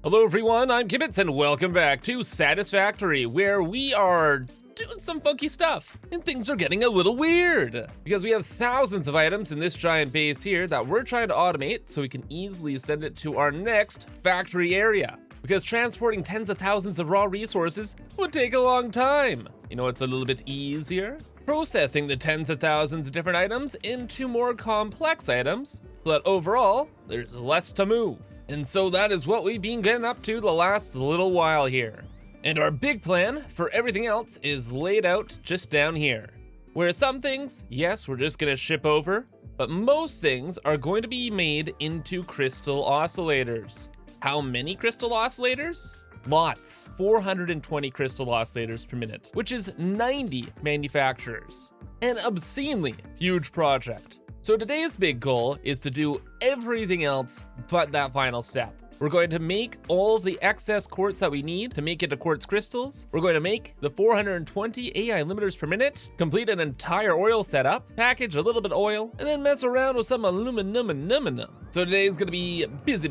Hello everyone, I'm Kibitz and welcome back to Satisfactory, where we are doing some funky stuff and things are getting a little weird because we have thousands of items in this giant base here that we're trying to automate so we can easily send it to our next factory area, because transporting tens of thousands of raw resources would take a long time. You know what's a little bit easier? Processing the tens of thousands of different items into more complex items so that overall there's less to move. And so that is what we've been getting up to the last little while here. And our big plan for everything else is laid out just down here, where some things, yes, we're just gonna ship over, but most things are going to be made into crystal oscillators. How many crystal oscillators? Lots. 420 crystal oscillators per minute, which is 90 manufacturers. An obscenely huge project. So today's big goal is to do everything else but that final step. We're going to make all of the excess quartz that we need to make into quartz crystals. We're going to make the 420 AI limiters per minute, complete an entire oil setup, package a little bit of oil, and then mess around with some aluminum. So today's gonna be busy.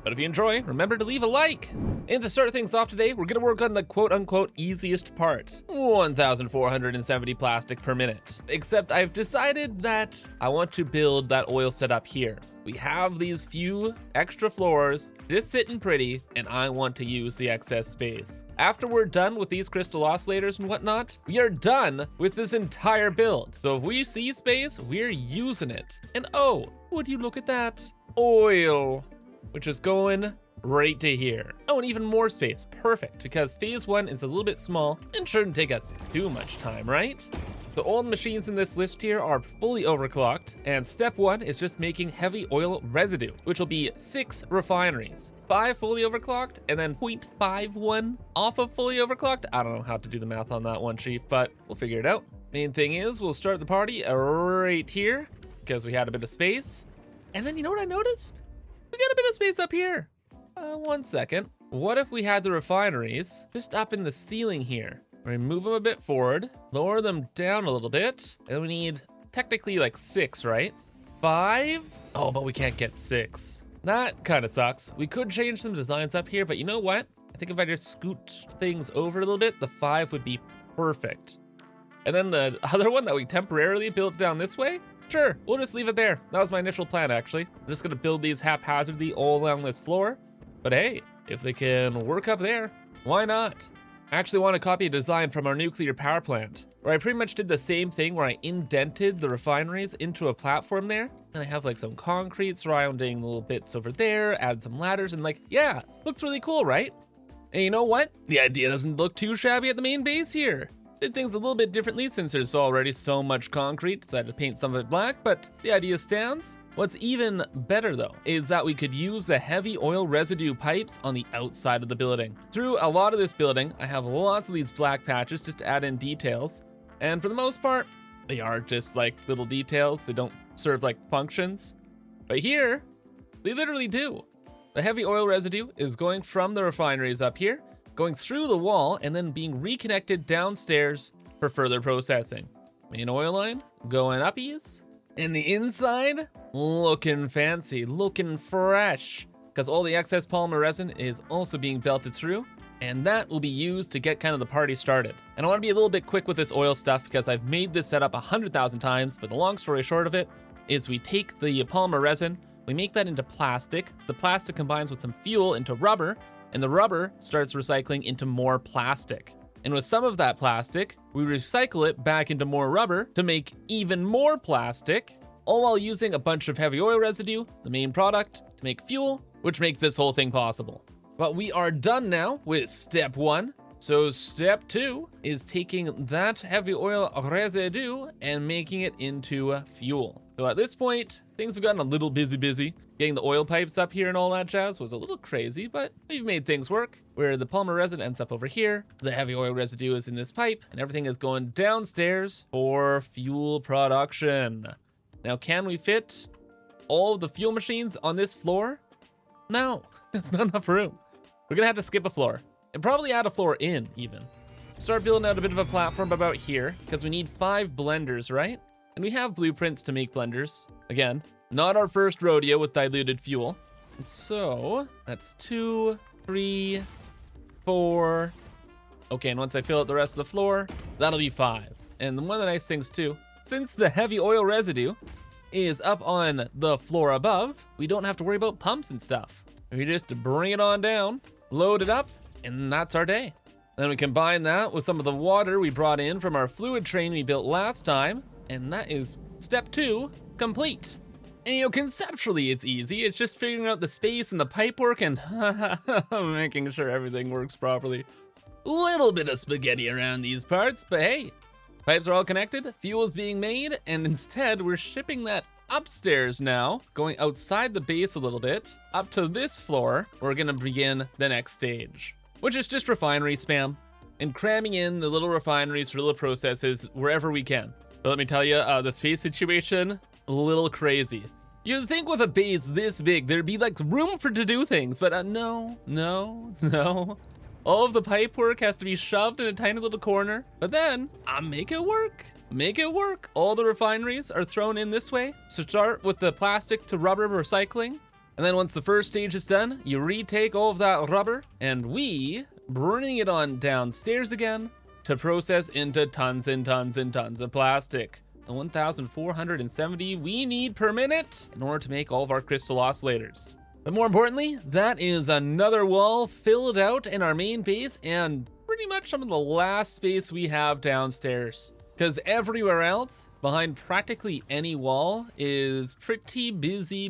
But if you enjoy, remember to leave a like. And to start things off today, we're gonna work on the quote-unquote easiest part, 1,470 plastic per minute. Except I've decided that I want to build that oil setup here. We have these few extra floors just sitting pretty, and I want to use the excess space. After we're done with these crystal oscillators and whatnot, we are done with this entire build. So if we see space, we're using it. And oh, would you look at that? Oil, which is going right to here. Oh, and even more space, perfect, because phase one is a little bit small and shouldn't take us too much time, right? The old machines in this list here are fully overclocked, and step one is just making heavy oil residue, which will be 6 refineries. 5 fully overclocked, and then 0.51 off of fully overclocked. I don't know how to do the math on that one, Chief, but we'll figure it out. Main thing is we'll start the party right here, because we had a bit of space. And then you know what I noticed? We got a bit of space up here. One second. What if we had the refineries just up in the ceiling here? We move them a bit forward, lower them down a little bit, and we need technically like 6, right? 5? Oh, but we can't get 6. That kind of sucks. We could change some designs up here, but you know what? I think if I just scoot things over a little bit, the 5 would be perfect. And then the other one that we temporarily built down this way, sure, we'll just leave it there. That was my initial plan, actually. I'm just gonna build these haphazardly all along this floor. But hey, if they can work up there, why not? I actually want to copy a design from our nuclear power plant, where I pretty much did the same thing where I indented the refineries into a platform there. And I have like some concrete surrounding little bits over there, add some ladders, and like, yeah, looks really cool, right? And you know what? The idea doesn't look too shabby at the main base here. Did things a little bit differently since there's already so much concrete. Decided to paint some of it black, but the idea stands. What's even better though, is that we could use the heavy oil residue pipes on the outside of the building. Through a lot of this building, I have lots of these black patches just to add in details. And for the most part, they are just like little details. They don't serve like functions. But here, they literally do. The heavy oil residue is going from the refineries up here, going through the wall, and then being reconnected downstairs for further processing. Main oil line going uppies. And the inside, looking fancy, looking fresh, because all the excess polymer resin is also being belted through, and that will be used to get kind of the party started. And I want to be a little bit quick with this oil stuff because I've made this setup 100,000 times, but the long story short of it is we take the polymer resin, we make that into plastic, the plastic combines with some fuel into rubber, and the rubber starts recycling into more plastic. And with some of that plastic, we recycle it back into more rubber to make even more plastic, all while using a bunch of heavy oil residue, the main product, to make fuel, which makes this whole thing possible. But we are done now with step 1. So step 2 is taking that heavy oil residue and making it into fuel. So at this point, things have gotten a little busy. Getting the oil pipes up here and all that jazz was a little crazy, but we've made things work. Where the polymer resin ends up over here, the heavy oil residue is in this pipe, and everything is going downstairs for fuel production. Now, can we fit all of the fuel machines on this floor? No, it's not enough room. We're gonna have to skip a floor, and probably add a floor in even. Start building out a bit of a platform about here, because we need 5 blenders, right? And we have blueprints to make blenders. Again, not our first rodeo with diluted fuel. So that's 2, 3, 4. Okay, and once I fill out the rest of the floor, that'll be 5. And one of the nice things too, since the heavy oil residue is up on the floor above, we don't have to worry about pumps and stuff. We just bring it on down, load it up, and that's our day. Then we combine that with some of the water we brought in from our fluid train we built last time, and that is step 2 complete. And you know, conceptually it's easy. It's just figuring out the space and the pipework and making sure everything works properly. Little bit of spaghetti around these parts, but hey, pipes are all connected, fuel is being made, and instead we're shipping that upstairs now, going outside the base a little bit, up to this floor. We're gonna begin the next stage, which is just refinery spam and cramming in the little refineries for little processes wherever we can. But let me tell you, the space situation, a little crazy. You'd think with a base this big, there'd be like room for to do things, but no. All of the pipe work has to be shoved in a tiny little corner, but then I make it work. Make it work. All the refineries are thrown in this way. So start with the plastic to rubber recycling. And then once the first stage is done, you retake all of that rubber and we bring it on downstairs again to process into tons and tons and tons of plastic. The 1,470 we need per minute in order to make all of our crystal oscillators. But more importantly, that is another wall filled out in our main base and pretty much some of the last space we have downstairs. Because everywhere else, behind practically any wall, is pretty busy.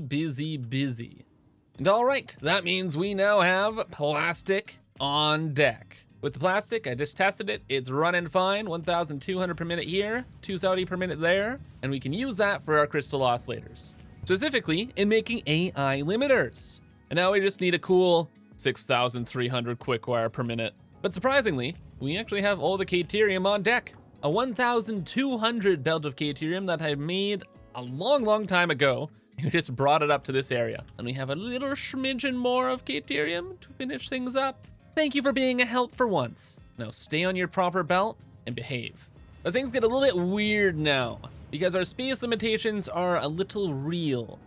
And all right, that means we now have plastic on deck. With the plastic, I just tested it. It's running fine, 1,200 per minute here, 270 per minute there, and we can use that for our crystal oscillators. Specifically in making AI limiters. And now we just need a cool 6,300 Quickwire per minute. But surprisingly, we actually have all the Caterium on deck. A 1,200 belt of Caterium that I made a long time ago. We just brought it up to this area. And we have a little smidgen more of Caterium to finish things up. Thank you for being a help for once. Now stay on your proper belt and behave. But things get a little bit weird now, because our space limitations are a little real.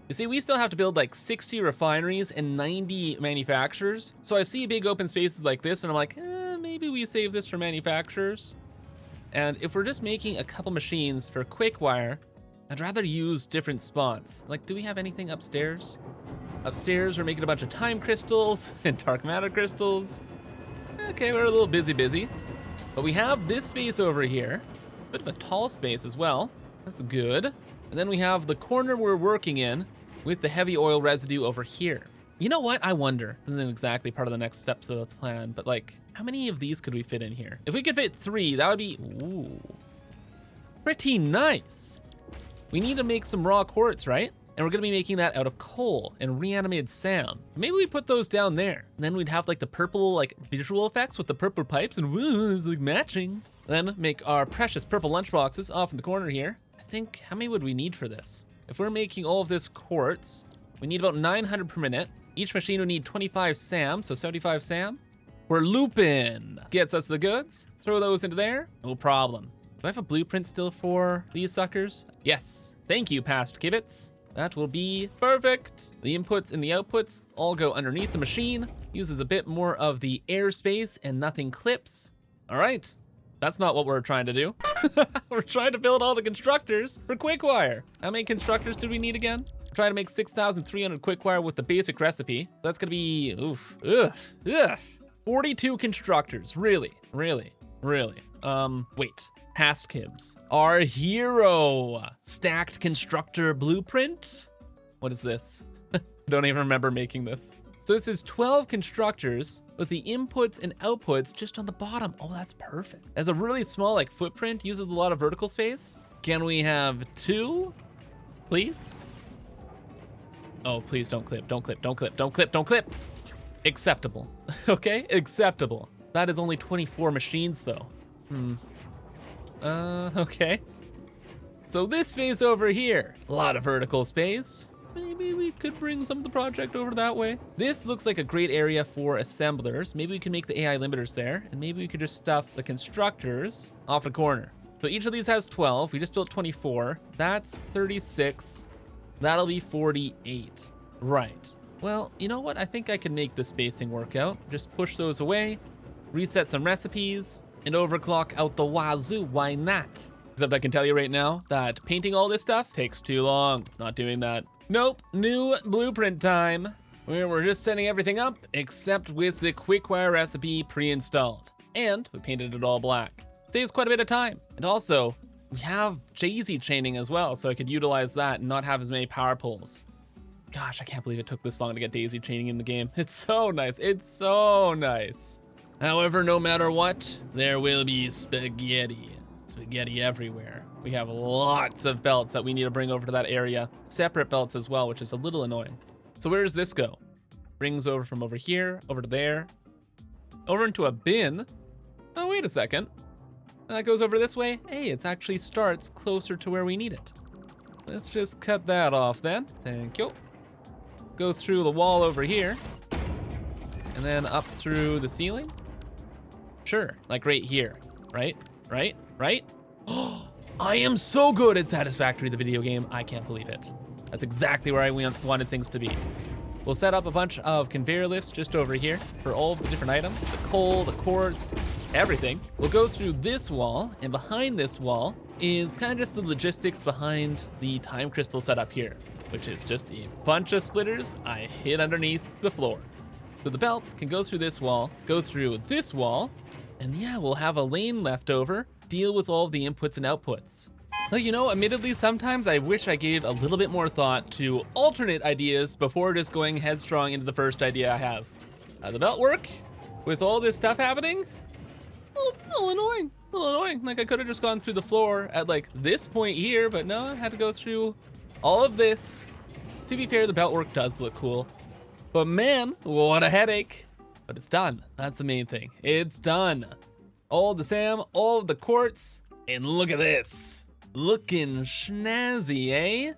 You see, we still have to build like 60 refineries and 90 manufacturers. So I see big open spaces like this and I'm like, maybe we save this for manufacturers. And if we're just making a couple machines for Quickwire, I'd rather use different spots. Like, do we have anything upstairs? Upstairs, we're making a bunch of time crystals and dark matter crystals. Okay, we're a little busy. But we have this space over here. Bit of a tall space as well. That's good. And then we have the corner we're working in with the heavy oil residue over here. You know what? I wonder. This isn't exactly part of the next steps of the plan, but like, how many of these could we fit in here? If we could fit 3, that would be, ooh, pretty nice. We need to make some raw quartz, right? And we're gonna be making that out of coal and reanimated sand. Maybe we put those down there. And then we'd have like the purple like visual effects with the purple pipes and woo, it's like matching. Then make our precious purple lunchboxes off in the corner here. I think, how many would we need for this? If we're making all of this quartz, we need about 900 per minute. Each machine would need 25 SAM, so 75 SAM. We're looping. Gets us the goods. Throw those into there, no problem. Do I have a blueprint still for these suckers? Yes, thank you, past ImKibitz. That will be perfect. The inputs and the outputs all go underneath the machine. Uses a bit more of the airspace and nothing clips. All right, that's not what we're trying to do. We're trying to build all the constructors for Quickwire. How many constructors do we need again? Try to make 6,300 Quickwire with the basic recipe. So that's gonna be, 42 constructors, really. Wait. Past Kibs. Our hero stacked constructor blueprint. What is this? Don't even remember making this. So this is 12 constructors with the inputs and outputs just on the bottom. Oh, that's perfect. As a really small like footprint, uses a lot of vertical space. Can we have 2, please? Oh, please don't clip. Acceptable. Okay, acceptable. That is only 24 machines though. Okay. So this space over here, a lot of vertical space. Maybe we could bring some of the project over that way. This looks like a great area for assemblers. Maybe we can make the AI limiters there, and maybe we could just stuff the constructors off the corner. So each of these has 12. We just built 24. That's 36. That'll be 48. Right. Well, you know what? I think I can make the spacing work out. Just push those away, reset some recipes, and overclock out the wazoo. Why not? Except I can tell you right now that painting all this stuff takes too long. Not doing that. Nope, new blueprint time. We're just setting everything up except with the Quickwire recipe pre-installed. And we painted it all black. Saves quite a bit of time. And also, we have daisy chaining as well, so I could utilize that and not have as many power poles. Gosh, I can't believe it took this long to get daisy chaining in the game. It's so nice. It's so nice. However, no matter what, there will be spaghetti. Spaghetti everywhere. We have lots of belts that we need to bring over to that area. Separate belts as well, which is a little annoying. So where does this go? Brings over from over here, over to there, over into a bin. Oh, wait a second. That goes over this way. Hey, it actually starts closer to where we need it. Let's just cut that off then. Thank you. Go through the wall over here, and then up through the ceiling. Sure, like right here, right? Oh, I am so good at Satisfactory, the video game. I can't believe it. That's exactly where I wanted things to be. We'll set up a bunch of conveyor lifts just over here for all of the different items, the coal, the quartz, everything. We'll go through this wall, and behind this wall is kind of just the logistics behind the time crystal setup here, which is just a bunch of splitters I hid underneath the floor. So the belts can go through this wall, go through this wall, and yeah, we'll have a lane left over, deal with all of the inputs and outputs. So, you know, admittedly, sometimes I wish I gave a little bit more thought to alternate ideas before just going headstrong into the first idea I have. The belt work, with all this stuff happening, a little annoying. Like I could have just gone through the floor at like this point here, but no, I had to go through all of this. To be fair, the belt work does look cool, but man, what a headache. But it's done. That's the main thing. It's done. All the SAM, all of the quartz, and look at this. Looking snazzy, eh?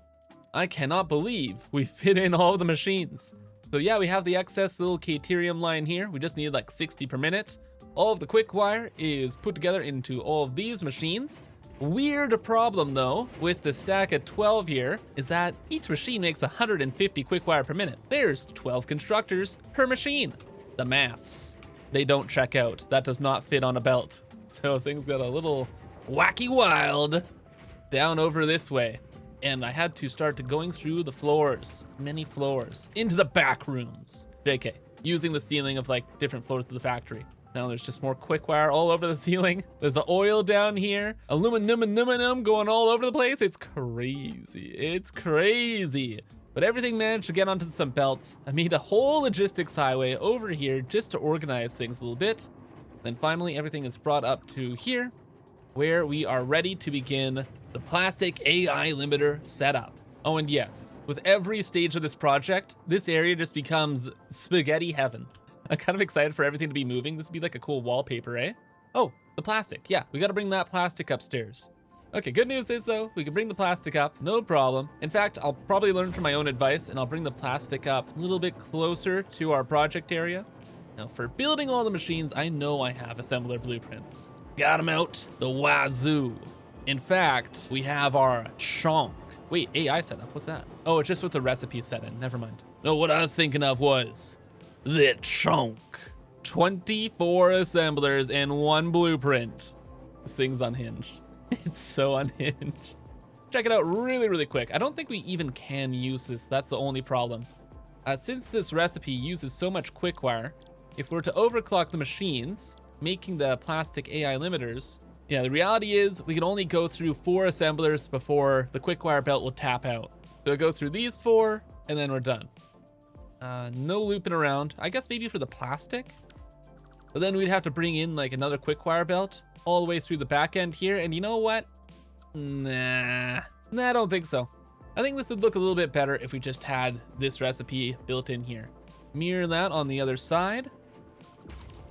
I cannot believe we fit in all the machines. So yeah, we have the excess little Caterium line here. We just need like 60 per minute. All of the Quickwire is put together into all of these machines. Weird problem though, with the stack at 12 here, is that each machine makes 150 Quickwire per minute. There's 12 constructors per machine. The maths, they don't check out. That does not fit on a belt. So things got a little wacky wild down over this way. And I had to start going through the floors, many floors, into the back rooms. JK, using the ceiling of like different floors of the factory. Now there's just more Quickwire all over the ceiling. There's the oil down here, aluminum going all over the place. It's crazy, it's crazy. But everything managed to get onto some belts. I made a whole logistics highway over here just to organize things a little bit. Then finally everything is brought up to here, where we are ready to begin the plastic AI limiter setup. Oh, and yes, with every stage of this project, this area just becomes spaghetti heaven. I'm kind of excited for everything to be moving. This would be like a cool wallpaper, eh? Oh, the plastic. Yeah, we gotta bring that plastic upstairs. Okay, good news is though, we can bring the plastic up, no problem. In fact, I'll probably learn from my own advice and I'll bring the plastic up a little bit closer to our project area. Now for building all the machines, I know I have assembler blueprints. Got them out the wazoo. In fact, we have our chunk. Wait, AI setup, what's that? Oh, it's just with the recipe set in, never mind. No, what I was thinking of was the chunk. 24 assemblers and 1 blueprint. This thing's unhinged. It's so unhinged. Check it out really quick. I don't think we even can use this. That's the only problem. Since this recipe uses so much Quickwire, if we're to overclock the machines, making the plastic AI limiters, yeah, the reality is we can only go through 4 assemblers before the Quickwire belt will tap out. So go through these 4 and then we're done. No looping around. I guess maybe for the plastic, but then we'd have to bring in like another Quickwire belt all the way through the back end here. And you know what? Nah, I don't think so. I think this would look a little bit better if we just had this recipe built in here. Mirror that on the other side.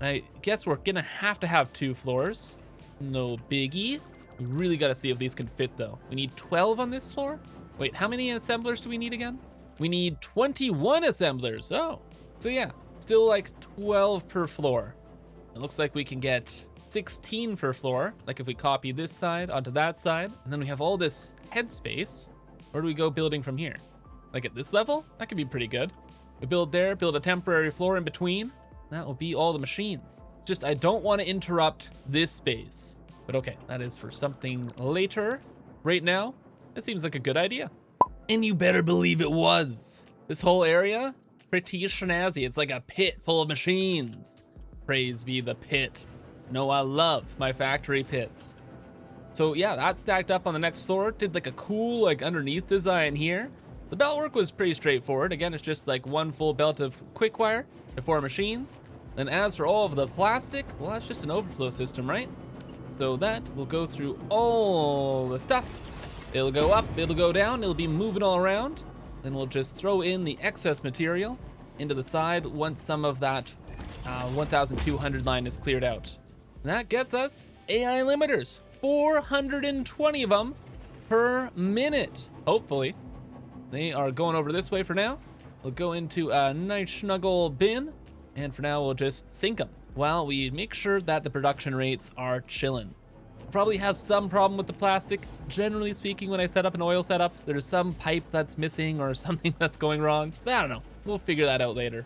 I guess we're gonna have to have 2 floors. No biggie. We really gotta see if these can fit though. We need 12 on this floor. Wait, how many assemblers do we need again? We need 21 assemblers. Oh, so yeah, still like 12 per floor. It looks like we can get 16 per floor, like if we copy this side onto that side, and then we have all this headspace. Where do we go building from here? Like at this level? That could be pretty good. We build there, build a temporary floor in between. That will be all the machines. Just, I don't want to interrupt this space. But okay, that is for something later. Right now, it seems like a good idea. And you better believe it was. This whole area, pretty snazzy. It's like a pit full of machines. Praise be the pit. No, I love my factory pits. So yeah, that stacked up on the next floor. Did like a cool like underneath design here. The belt work was pretty straightforward. Again, it's just like one full belt of Quickwire to 4 machines. Then as for all of the plastic, well, that's just an overflow system, right? So that will go through all the stuff. It'll go up, it'll go down, it'll be moving all around. Then we'll just throw in the excess material into the side once some of that 1,200 line is cleared out. And that gets us AI limiters, 420 of them per minute, hopefully. They are going over this way for now. We'll go into a nice snuggle bin, and for now we'll just sink them while we make sure that the production rates are chilling. Probably have some problem with the plastic. Generally speaking, when I set up an oil setup, there's some pipe that's missing or something that's going wrong. But I don't know, we'll figure that out later.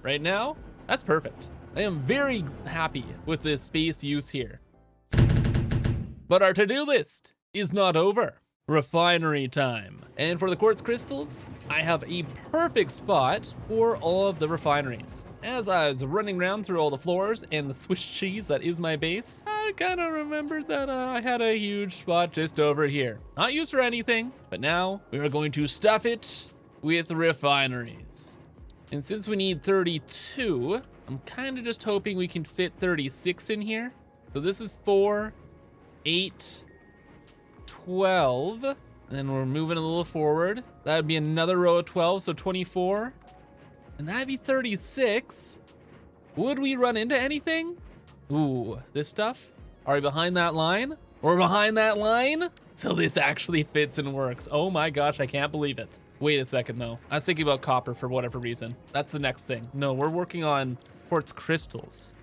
Right now, that's perfect. I am very happy with the space use here. But our to-do list is not over. Refinery time. And for the quartz crystals, I have a perfect spot for all of the refineries. As I was running around through all the floors and the Swiss cheese that is my base, I kind of remembered that I had a huge spot just over here. Not used for anything, but now we are going to stuff it with refineries. And since we need 32, I'm kind of just hoping we can fit 36 in here. So this is 4, 8, 12, and then we're moving a little forward. That would be another row of 12, so 24. And that'd be 36. Would we run into anything? Ooh, this stuff? Are we behind that line? We're behind that line? So this actually fits and works. Oh my gosh, I can't believe it. Wait a second though. I was thinking about copper for whatever reason. That's the next thing. No, we're working on quartz crystals.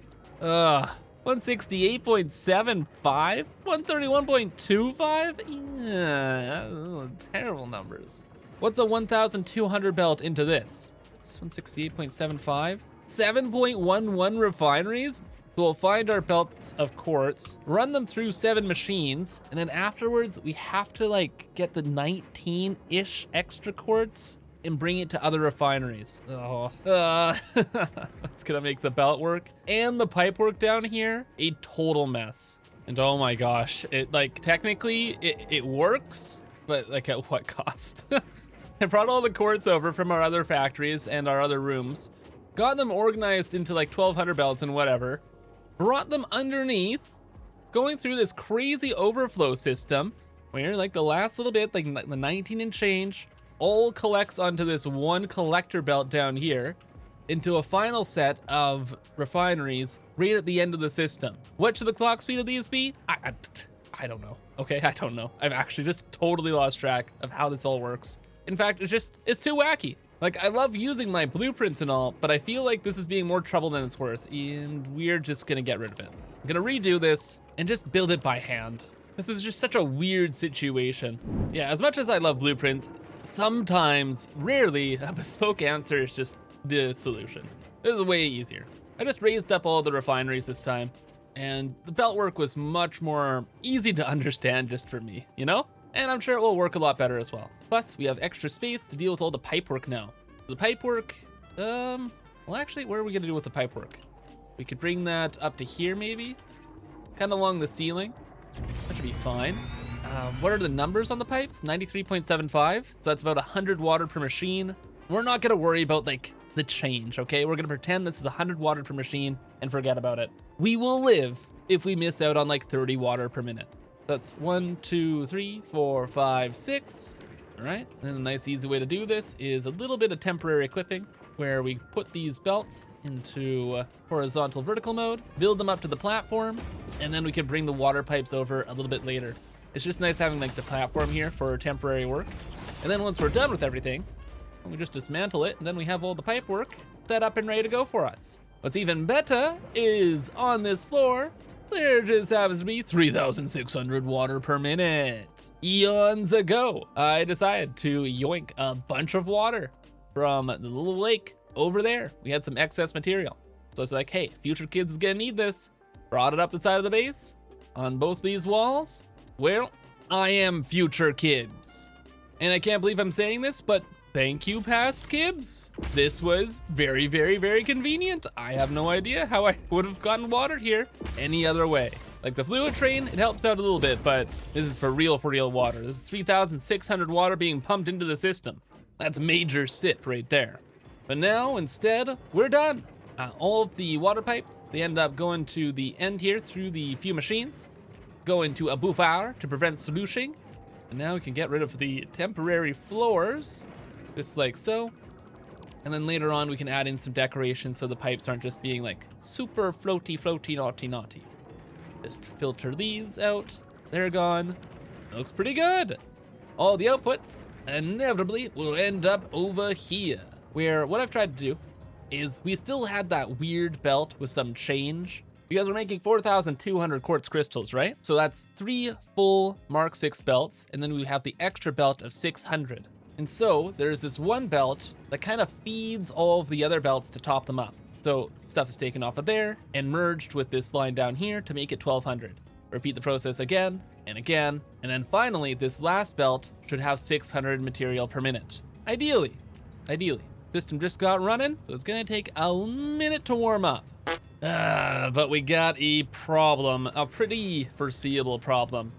168.75? 131.25? Yeah, terrible numbers. What's a 1,200 belt into this? It's 168.75. 7.11 refineries? So we'll find our belts of quartz, run them through 7 machines, and then afterwards we have to like get the 19-ish extra quartz and bring it to other refineries. Oh, it's gonna make the belt work and the pipe work down here a total mess. And oh my gosh, it like technically it works, but like at what cost? I brought all the quartz over from our other factories and our other rooms, got them organized into like 1,200 belts and whatever, brought them underneath, going through this crazy overflow system where like the last little bit, like the 19 and change, all collects onto this one collector belt down here into a final set of refineries right at the end of the system. What should the clock speed of these be? I don't know. Okay, I don't know. I've actually just totally lost track of how this all works. In fact, it's too wacky. Like, I love using my blueprints and all, but I feel like this is being more trouble than it's worth, and we're just gonna get rid of it. I'm gonna redo this and just build it by hand. This is just such a weird situation. Yeah, as much as I love blueprints, sometimes, rarely, a bespoke answer is just the solution. This is way easier. I just raised up all the refineries this time, and the belt work was much more easy to understand just for me, you know? And I'm sure it will work a lot better as well. Plus, we have extra space to deal with all the pipe work now. The pipe work, well actually, what are we gonna do with the pipe work? We could bring that up to here maybe? Kind of along the ceiling. That should be fine. What are the numbers on the pipes? 93.75, so that's about 100 water per machine. We're not gonna worry about like the change, okay? We're gonna pretend this is 100 water per machine and forget about it. We will live if we miss out on like 30 water per minute. That's 1, 2, 3, 4, 5, 6. All right, and a nice easy way to do this is a little bit of temporary clipping where we put these belts into horizontal vertical mode, build them up to the platform, and then we can bring the water pipes over a little bit later. It's just nice having like the platform here for temporary work. And then once we're done with everything, we just dismantle it, and then we have all the pipe work set up and ready to go for us. What's even better is on this floor, there just happens to be 3,600 water per minute. Eons ago, I decided to yoink a bunch of water from the little lake over there, we had some excess material. So it's like, hey, future kids is gonna need this. Brought it up the side of the base on both these walls. Well, I am future Kibs. And I can't believe I'm saying this, but thank you, past Kibs. This was very, very, very convenient. I have no idea how I would have gotten water here any other way. Like the fluid train, it helps out a little bit, but this is for real water. This is 3,600 water being pumped into the system. That's major sip right there. But now, instead, we're done. All of the water pipes, they end up going to the end here through the few machines, go into a buffer to prevent smooshing. And now we can get rid of the temporary floors, just like so. And then later on, we can add in some decoration so the pipes aren't just being like super floaty, naughty. Just filter these out. They're gone. Looks pretty good. All the outputs inevitably will end up over here, where what I've tried to do is we still had that weird belt with some change. You guys are making 4,200 quartz crystals, right? So that's 3 full Mark 6 belts, and then we have the extra belt of 600. And so there's this one belt that kind of feeds all of the other belts to top them up. So stuff is taken off of there and merged with this line down here to make it 1,200. Repeat the process again and again, and then finally this last belt should have 600 material per minute. Ideally. System just got running, so it's gonna take a minute to warm up. But we got a problem, a pretty foreseeable problem.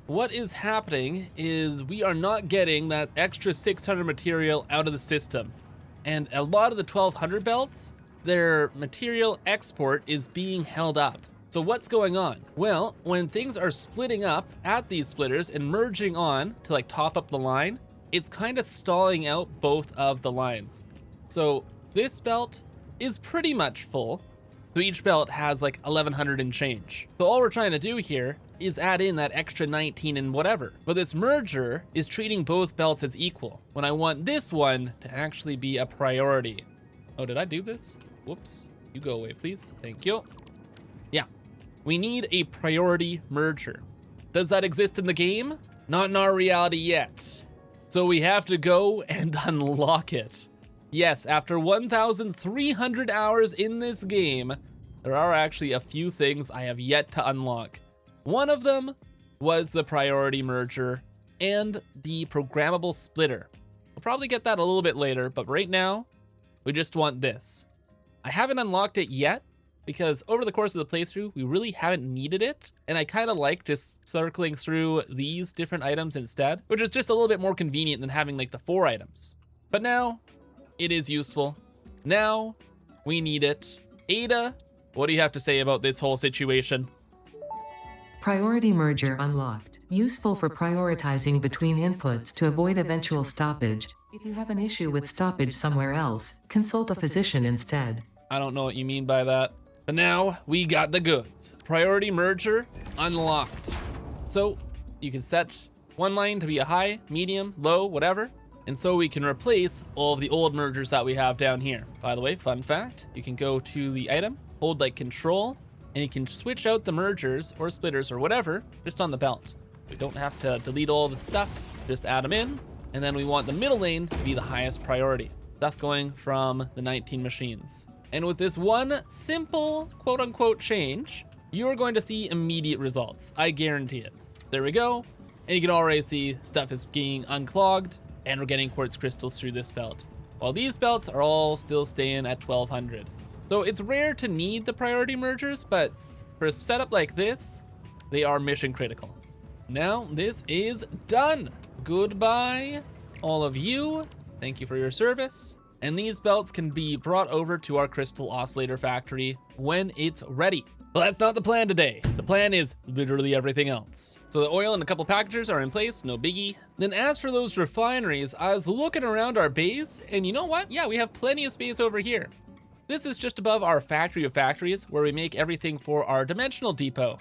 What is happening is we are not getting that extra 600 material out of the system. And a lot of the 1,200 belts, their material export is being held up. So what's going on? Well, when things are splitting up at these splitters and merging on to like top up the line, it's kind of stalling out both of the lines. So this belt is pretty much full. So each belt has like 1,100 and change. So all we're trying to do here is add in that extra 19 and whatever. But this merger is treating both belts as equal, when I want this one to actually be a priority. Oh, did I do this? Whoops. You go away, please. Thank you. Yeah. We need a priority merger. Does that exist in the game? Not in our reality yet. So we have to go and unlock it. Yes, after 1,300 hours in this game, there are actually a few things I have yet to unlock. One of them was the priority merger and the programmable splitter. We'll probably get that a little bit later, but right now, we just want this. I haven't unlocked it yet because over the course of the playthrough, we really haven't needed it. And I kind of like just circling through these different items instead, which is just a little bit more convenient than having like the 4 items. But now it is useful. Now we need it. Ada, what do you have to say about this whole situation? Priority merger unlocked. Useful for prioritizing between inputs to avoid eventual stoppage. If you have an issue with stoppage somewhere else, consult a physician instead. I don't know what you mean by that. But now we got the goods. Priority merger unlocked. So you can set one line to be a high, medium, low, whatever. And so we can replace all of the old mergers that we have down here. By the way, fun fact, you can go to the item, hold like control, and you can switch out the mergers or splitters or whatever just on the belt. We don't have to delete all the stuff, just add them in. And then we want the middle lane to be the highest priority. Stuff going from the 19 machines. And with this one simple quote unquote change, you're going to see immediate results. I guarantee it. There we go. And you can already see stuff is being unclogged and we're getting quartz crystals through this belt. While these belts are all still staying at 1,200. So it's rare to need the priority mergers, but for a setup like this, they are mission critical. Now this is done. Goodbye, all of you. Thank you for your service. And these belts can be brought over to our crystal oscillator factory when it's ready. But that's not the plan today. The plan is literally everything else. So the oil and a couple packagers are in place, no biggie. Then as for those refineries, I was looking around our base and you know what? Yeah, we have plenty of space over here. This is just above our factory of factories where we make everything for our dimensional depot.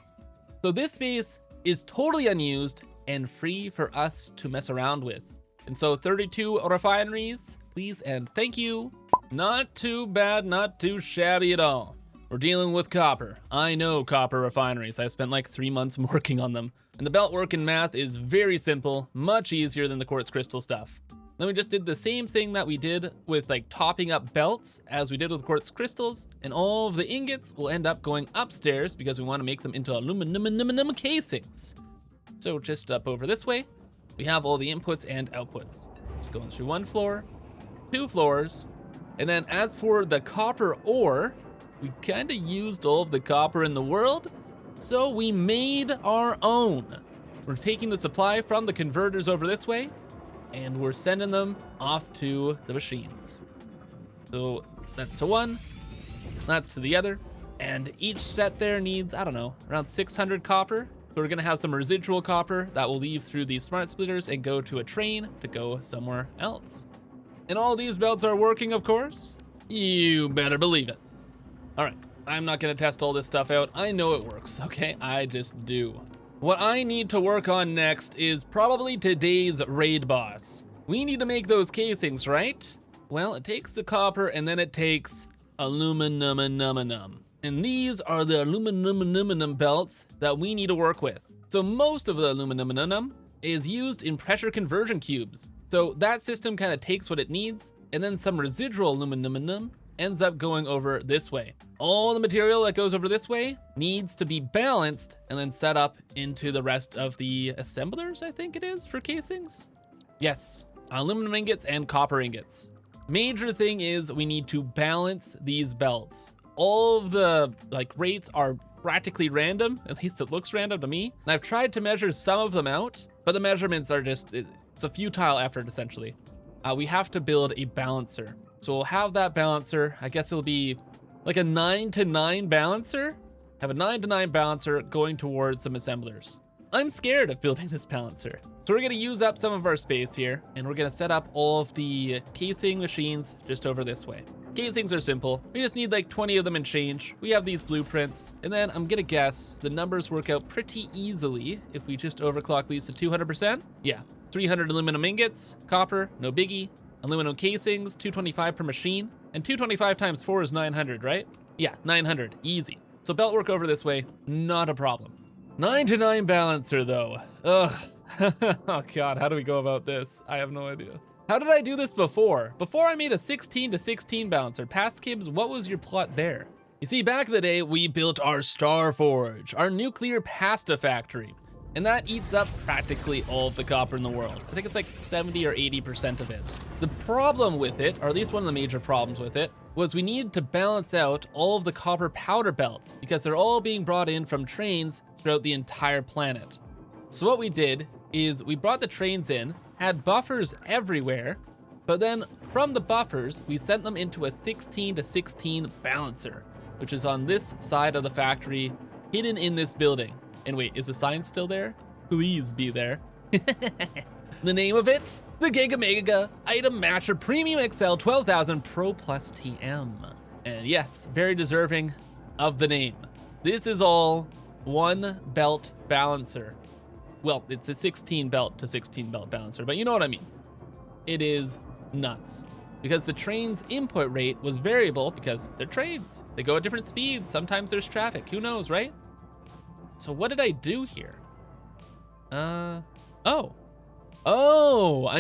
So this space is totally unused and free for us to mess around with. And so 32 refineries, please and thank you. Not too bad, not too shabby at all. We're dealing with copper. I know copper refineries. I spent like 3 months working on them. And the belt work and math is very simple, much easier than the quartz crystal stuff. Then we just did the same thing that we did with like topping up belts as we did with quartz crystals, and all of the ingots will end up going upstairs because we want to make them into aluminum casings. So just up over this way, we have all the inputs and outputs. Just going through 1 floor, 2 floors, and then as for the copper ore, we kind of used all of the copper in the world, so we made our own. We're taking the supply from the converters over this way, and we're sending them off to the machines. So that's to one, that's to the other, and each set there needs, I don't know, around 600 copper. So we're gonna have some residual copper that will leave through these smart splitters and go to a train to go somewhere else. And all these belts are working, of course. You better believe it. All right, I'm not gonna test all this stuff out. I know it works, okay? I just do. What I need to work on next is probably today's raid boss. We need to make those casings, right? Well, it takes the copper and then it takes aluminum. And these are the aluminum belts that we need to work with. So most of the aluminum is used in pressure conversion cubes. So that system kind of takes what it needs, and then some residual aluminum ends up going over this way. All the material that goes over this way needs to be balanced and then set up into the rest of the assemblers, I think it is, for casings. Yes, aluminum ingots and copper ingots. Major thing is we need to balance these belts. All of the rates are practically random, at least it looks random to me. And I've tried to measure some of them out, but the measurements are just, it's a futile effort essentially. We have to build a balancer. So we'll have that balancer, I guess it'll be like a 9-to-9 balancer. Have a 9-to-9 balancer going towards some assemblers. I'm scared of building this balancer. So we're gonna use up some of our space here, and we're gonna set up all of the casing machines just over this way. Casings are simple. We just need like 20 of them and change. We have these blueprints, and then I'm gonna guess the numbers work out pretty easily if we just overclock these to 200%. Yeah, 300 aluminum ingots, copper, no biggie. Aluminum casings, 225 per machine, and 225 times 4 is 900, right? Yeah, 900, easy. So belt work over this way, not a problem. 9-to-9 balancer though. Ugh. Oh God, how do we go about this? I have no idea. How did I do this before? Before I made a 16-to-16 balancer. Past Kibs, what was your plot there? You see, back in the day, we built our Star Forge, our nuclear pasta factory. And that eats up practically all of the copper in the world. I think it's like 70 or 80% of it. The problem with it, or at least one of the major problems with it, was we needed to balance out all of the copper powder belts because they're all being brought in from trains throughout the entire planet. So what we did is we brought the trains in, had buffers everywhere, but then from the buffers, we sent them into a 16-to-16 balancer, which is on this side of the factory, hidden in this building. And wait, is the sign still there? Please be there. The name of it? The Giga Mega Item Matcher Premium XL 12,000 Pro Plus TM. And yes, very deserving of the name. This is all one belt balancer. Well, it's a 16 belt to 16 belt balancer, but you know what I mean. It is nuts. Because the train's input rate was variable because they're trains. They go at different speeds. Sometimes there's traffic. Who knows, right? So what did I do here? I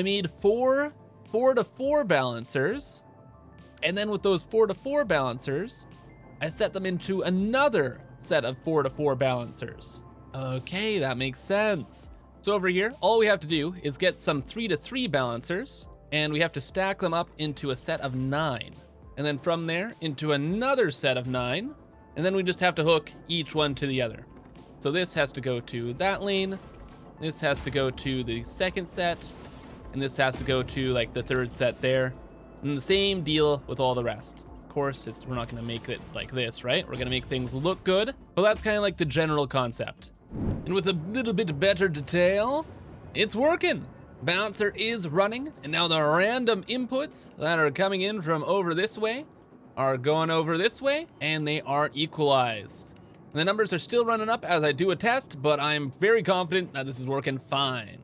made four 4-to-4 balancers. And then with those 4-to-4 balancers, I set them into another set of 4-to-4 balancers. Okay, that makes sense. So over here, all we have to do is get some 3-to-3 balancers, and we have to stack them up into a set of 9. And then from there, into another set of 9, and then we just have to hook each one to the other. So this has to go to that lane, this has to go to the second set, and this has to go to like the third set there. And the same deal with all the rest. Of course, we're not gonna make it like this, right? We're gonna make things look good, but that's kind of like the general concept. And with a little bit better detail, it's working. Bouncer is running, and now the random inputs that are coming in from over this way are going over this way, and they are equalized. And the numbers are still running up as I do a test, but I'm very confident that this is working fine.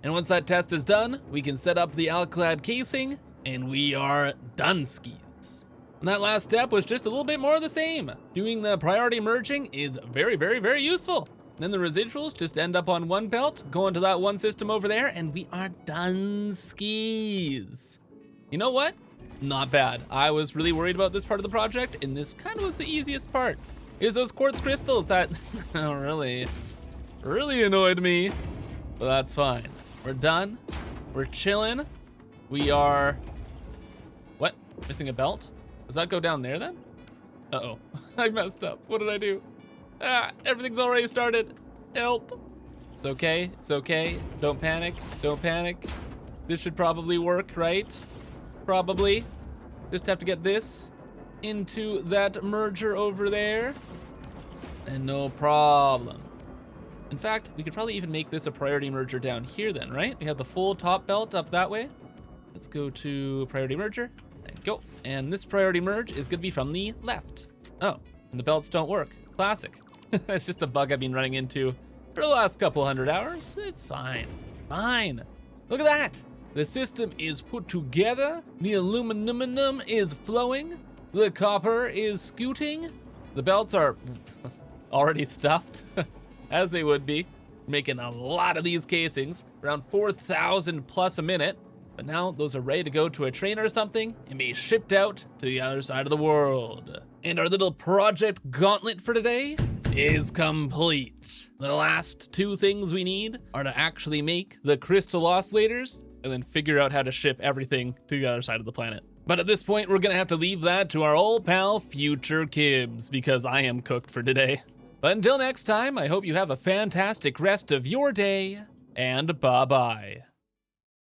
And once that test is done, we can set up the alclad casing, and we are done skis. And that last step was just a little bit more of the same. Doing the priority merging is very, very, very useful. Then the residuals just end up on one belt, go into that one system over there, and we are done skis. You know what? Not bad. I was really worried about this part of the project, and this kind of was the easiest part. Here's those quartz crystals that really annoyed me, but that's fine. We're done. We're chilling. We are, what? Missing a belt? Does that go down there then? Uh-oh, I messed up. What did I do? Everything's already started. Help. It's okay, it's okay. Don't panic, don't panic. This should probably work, right? Probably. Just have to get this into that merger over there. And no problem. In fact, we could probably even make this a priority merger down here then, right? We have the full top belt up that way. Let's go to priority merger. There you go. And this priority merge is gonna be from the left. Oh, and the belts don't work. Classic. It's just a bug I've been running into for the last couple hundred hours. It's fine, fine. Look at that. The system is put together. The aluminum is flowing. The copper is scooting. The belts are already stuffed, as they would be. Making a lot of these casings, around 4,000 plus a minute. But now those are ready to go to a train or something and be shipped out to the other side of the world. And our little project gauntlet for today is complete. The last two things we need are to actually make the crystal oscillators and then figure out how to ship everything to the other side of the planet. But at this point, we're gonna have to leave that to our old pal Future Kibs because I am cooked for today. But until next time, I hope you have a fantastic rest of your day, and bye-bye.